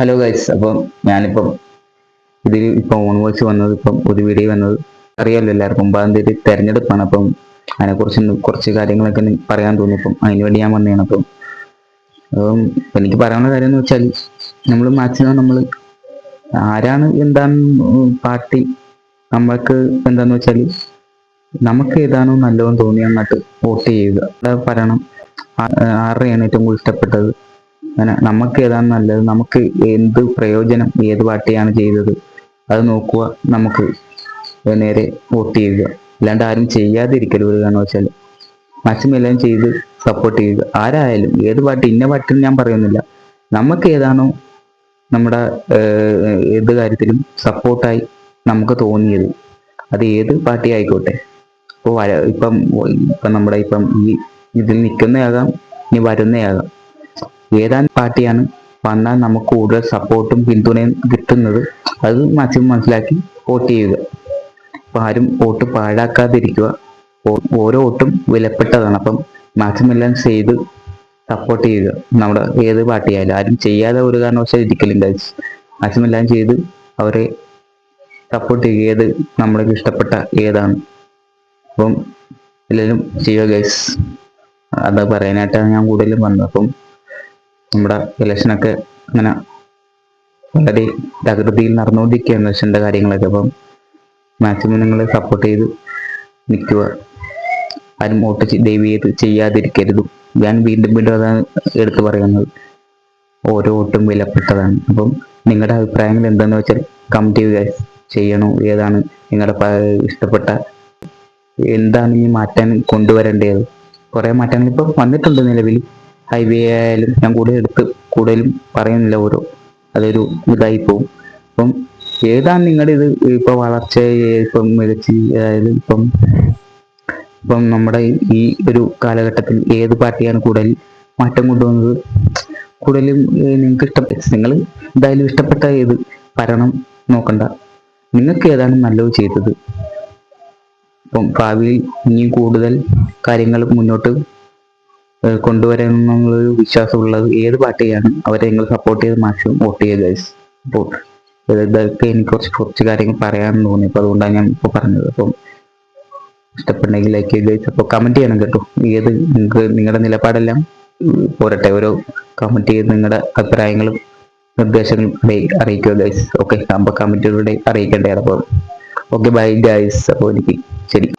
Hello guys, അപ്പം ഞാനിപ്പം ഇതിൽ ഇപ്പം ഓൺ വോയിസ് വന്നത്, ഇപ്പം ഒരു വീഡിയോ വന്നത് അറിയാമല്ലോ എല്ലാവർക്കും. 9-ാം തീയതി തെരഞ്ഞെടുപ്പാണ്. അപ്പം അതിനെക്കുറിച്ച് കുറച്ച് കാര്യങ്ങളൊക്കെ പറയാൻ തോന്നി. അപ്പം അതിനുവേണ്ടി ഞാൻ വന്നതാണ്. അപ്പം എനിക്ക് പറയാനുള്ള കാര്യം എന്ന് വെച്ചാൽ, നമ്മൾ മാക്സിമം നമ്മൾ ആരാണ് എന്താണ് പാർട്ടി നമ്മൾക്ക് എന്താന്ന് വെച്ചാൽ നമുക്ക് ഏതാണോ നല്ലതെന്ന് തോന്നിയാൽ അങ്ങോട്ട് വോട്ട് ചെയ്യുക. ഭരണം ആരുടെയാണ് ഏറ്റവും കൂടുതൽ ഇഷ്ടപ്പെട്ടത്, അങ്ങനെ നമുക്ക് ഏതാണ് നല്ലത്, നമുക്ക് എന്ത് പ്രയോജനം ഏത് പാർട്ടിയാണ് ചെയ്തത് അത് നോക്കുക, നമുക്ക് നേരെ വോട്ട് ചെയ്യുക. അല്ലാണ്ട് ആരും ചെയ്യാതിരിക്കരുത്. ഒരു കാരണം വെച്ചാൽ മാക്സിമം എല്ലാം ചെയ്ത് സപ്പോർട്ട് ചെയ്യുക. ആരായാലും ഏത് പാർട്ടി, ഇന്ന പാർട്ടി ഞാൻ പറയുന്നില്ല, നമുക്ക് ഏതാണോ നമ്മുടെ ഏത് കാര്യത്തിലും സപ്പോർട്ടായി നമുക്ക് തോന്നിയത്, അത് ഏത് പാർട്ടി ആയിക്കോട്ടെ. ഇപ്പോൾ ഇപ്പം നമ്മുടെ ഇപ്പം ഈ ഇതിൽ നിൽക്കുന്നയാകാം, ഇനി വരുന്നയാകാം, ഏതാൻ പാർട്ടിയാണ് വന്നാൽ നമുക്ക് കൂടുതൽ സപ്പോർട്ടും പിന്തുണയും കിട്ടുന്നത്, അത് മാക്സിമം മനസ്സിലാക്കി വോട്ട് ചെയ്യുക. അപ്പം ആരും വോട്ട് പാഴാക്കാതിരിക്കുക. ഓരോ വോട്ടും വിലപ്പെട്ടതാണ്. അപ്പം മാക്സിമം എല്ലാം ചെയ്ത് സപ്പോർട്ട് ചെയ്യുക. നമ്മുടെ ഏത് പാർട്ടിയായാലും ആരും ചെയ്യാതെ ഒരു കാരണവശാലും ഇരിക്കലും ഗൈസ്. മാക്സിമം എല്ലാം ചെയ്ത് അവരെ സപ്പോർട്ട് ചെയ്യുക, ഏത് നമ്മൾക്ക് ഇഷ്ടപ്പെട്ട ഏതാണ്. അപ്പം എല്ലാവരും ചെയ്യുക ഗൈസ്. അത് പറയാനായിട്ടാണ് ഞാൻ കൂടുതലും വന്നത്. അപ്പം നമ്മുടെ ഇലക്ഷനൊക്കെ അങ്ങനെ വളരെ തകൃതിയിൽ നടന്നുകൊണ്ടിരിക്കുകയാണ് ഇലക്ഷൻ്റെ കാര്യങ്ങളൊക്കെ. അപ്പം മാക്സിമം നിങ്ങൾ സപ്പോർട്ട് ചെയ്ത് നിൽക്കുക. ആരും വോട്ട് ദയവ് ചെയ്ത് ചെയ്യാതിരിക്കരുത്. ഞാൻ വീണ്ടും അതാണ് എടുത്തു പറയുന്നത്. ഓരോ വോട്ടും വിലപ്പെട്ടതാണ്. അപ്പം നിങ്ങളുടെ അഭിപ്രായങ്ങൾ എന്താണെന്ന് വെച്ചാൽ കമന്റ് ചെയ്യുക. ചെയ്യണോ, ഏതാണ് നിങ്ങളുടെ ഇഷ്ടപ്പെട്ട, എന്താണ് ഈ മാറ്റാൻ കൊണ്ടുവരേണ്ടത്. കുറേ മാറ്റങ്ങൾ ഇപ്പോൾ വന്നിട്ടുണ്ട് നിലവിൽ. ഹൈവേ ആയാലും ഞാൻ കൂടുതലും പറയുന്നില്ല, അതൊരു ഇതായി പോകും. അപ്പം ഏതാണ് നിങ്ങളുടെ ഇത് ഇപ്പോൾ വളർച്ച, ഇപ്പം മികച്ച, അതായത് ഇപ്പം നമ്മുടെ ഈ ഒരു കാലഘട്ടത്തിൽ ഏത് പാർട്ടിയാണ് കൂടുതൽ മാറ്റം കൊണ്ടുവന്നത്, കൂടുതലും നിങ്ങൾക്ക് ഇഷ്ടപ്പെട്ട, നിങ്ങൾ എന്തായാലും ഇഷ്ടപ്പെട്ട ഏത് ഭരണം നോക്കണ്ട, നിങ്ങൾക്ക് ഏതാണ് നല്ലത് ചെയ്തത്. ഇപ്പം ഭാവിയിൽ ഇനിയും കൂടുതൽ കാര്യങ്ങൾ മുന്നോട്ട് കൊണ്ടുവരാമെന്നുള്ളൊരു വിശ്വാസമുള്ളത് ഏത് പാർട്ടിയാണ് അവരെ നിങ്ങൾ സപ്പോർട്ട് ചെയ്ത് മാക്സിമം വോട്ട് ചെയ്യുക ഗൈസ്. അപ്പോൾ ഇതൊക്കെ എനിക്ക് കുറച്ച് കാര്യങ്ങൾ പറയാമെന്ന് തോന്നി. അപ്പോൾ അതുകൊണ്ടാണ് ഞാൻ ഇപ്പോൾ പറഞ്ഞത്. അപ്പം ഇഷ്ടപ്പെട്ടെങ്കിൽ ലൈക്ക് ചെയ്യുക ഗൈസ്. അപ്പോൾ കമൻറ്റ് ചെയ്യണം കേട്ടോ. നിങ്ങൾക്ക് നിങ്ങളുടെ നിലപാടെല്ലാം പോരട്ടെ. ഓരോ കമൻറ്റ് ചെയ്ത് നിങ്ങളുടെ അഭിപ്രായങ്ങളും നിർദ്ദേശങ്ങളും അറിയിക്കുക ഗൈസ്. ഓക്കെ, അപ്പോൾ കമൻറ്റിലൂടെ അറിയിക്കേണ്ടതാണ്. അപ്പോൾ ഓക്കെ, ബൈ ഗൈസ്. അപ്പോൾ എനിക്ക് ശരി.